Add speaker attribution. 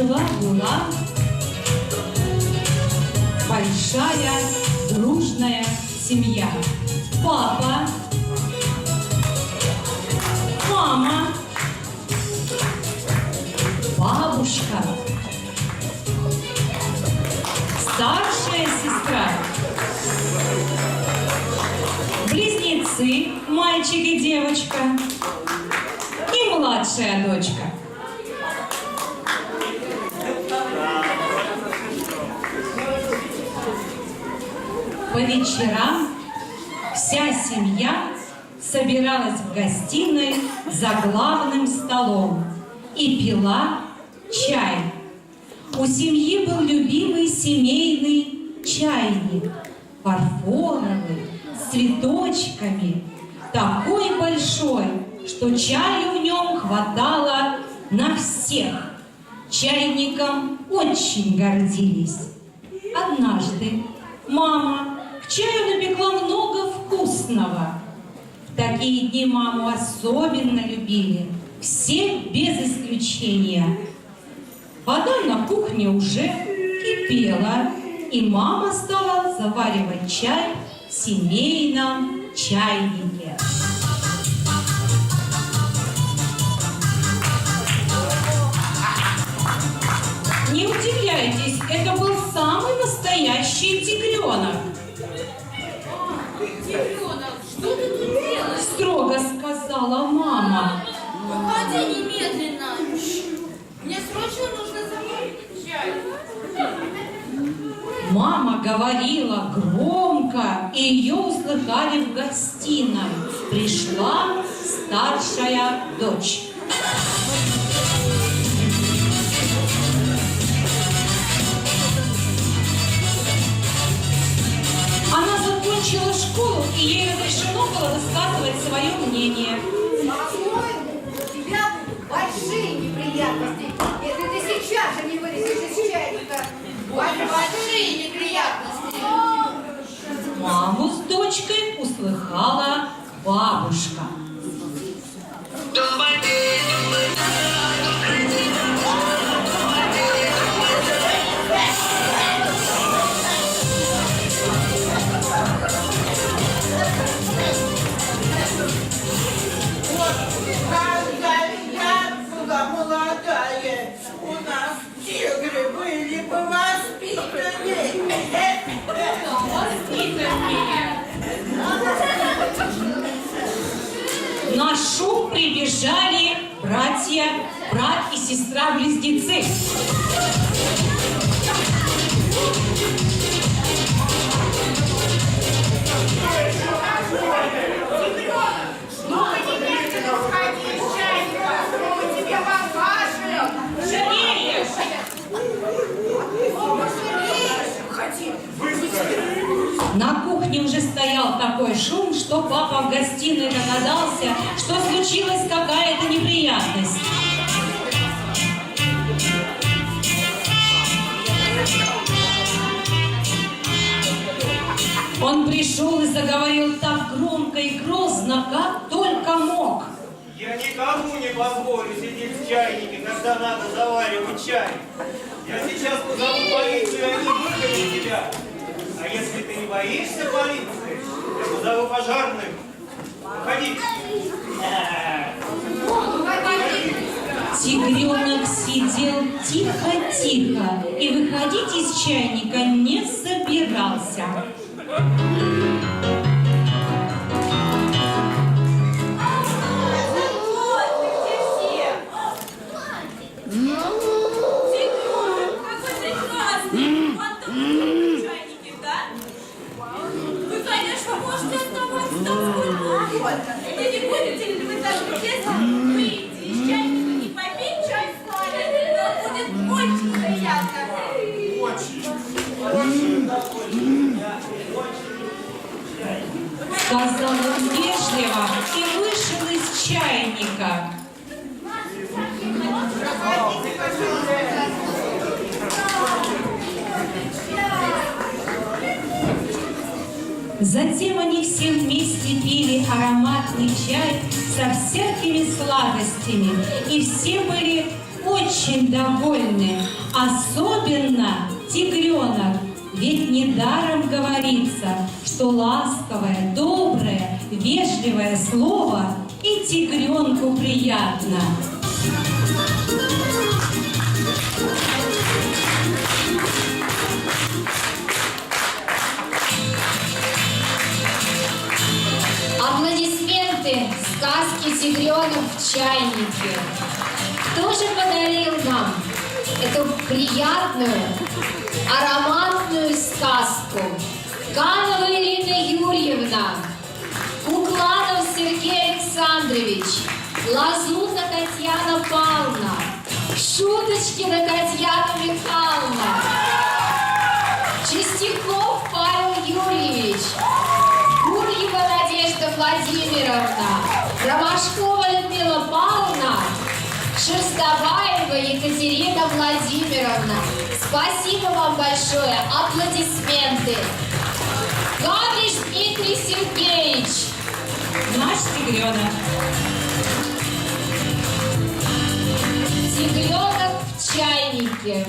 Speaker 1: Жила-была большая дружная семья. Папа, мама, бабушка, старшая сестра, близнецы, мальчик и девочка, и младшая дочка. По вечерам вся семья собиралась в гостиной за главным столом и пила чай. У семьи был любимый семейный чайник, фарфоровый, с цветочками, такой большой, что чаю в нем хватало на всех. Чайником очень гордились. Однажды мама к чаю напекла много вкусного. В такие дни маму особенно любили все без исключения. Вода на кухне уже кипела, и мама стала заваривать чай в семейном чайнике. Не удивляйтесь, это был самый настоящий тигренок.
Speaker 2: Тигренок, что ты тут делаешь?
Speaker 1: Строго сказала мама.
Speaker 2: Выходи немедленно. Мне срочно нужно заварить чай.
Speaker 1: Мама говорила громко, и ее услыхали в гостиной. Пришла старшая дочь. Она закончила школу, и ей разрешено было высказывать свое мнение.
Speaker 3: По-моему, у тебя большие неприятности. Если ты сейчас же не вылезешь из чайника, большие неприятности.
Speaker 1: Маму с дочкой услыхала бабушка.
Speaker 4: Молодая, у нас тигры были бы воспитаннее.
Speaker 1: На шум прибежали братья, брат и сестра-близнецы. На кухне уже стоял такой шум, что папа в гостиной догадался, что случилась какая-то неприятность. Он пришел и заговорил так громко и грозно, как только мог.
Speaker 5: Я никому не позволю сидеть в чайнике, когда надо заваривать чай. Я сейчас позову полицию, и они выгонят тебя. А если ты не боишься полиции, я позову пожарных. Уходи.
Speaker 1: Тигренок сидел тихо-тихо и выходить из чайника не собирался.
Speaker 2: Или будете ли вы так любезны выйти из чайника и попить чай с нами? Это будет очень приятно.
Speaker 1: Сказал он вежливо и вышел из чайника. Затем они все вместе пили ароматный чай со всякими сладостями, и все были очень довольны, особенно тигренок. Ведь недаром говорится, что ласковое, доброе, вежливое слово и тигренку приятно.
Speaker 6: Аплодисменты сказки «Тигренок в чайнике». Кто же подарил нам эту приятную, ароматную сказку? Канова Ирина Юрьевна, Кукладов Сергей Александрович, Лазута Татьяна Павловна, Шуточкина Татьяна Михайловна, Чистяков Павел Юрьевич, Гурьева Надежда Владимировна, Ромашкова Людмила Павловна, Шерстобаева Екатерина Владимировна. Спасибо вам большое. Аплодисменты. Гавриш Дмитрий Сергеевич.
Speaker 1: Наш тигренок.
Speaker 6: Тигренок в чайнике.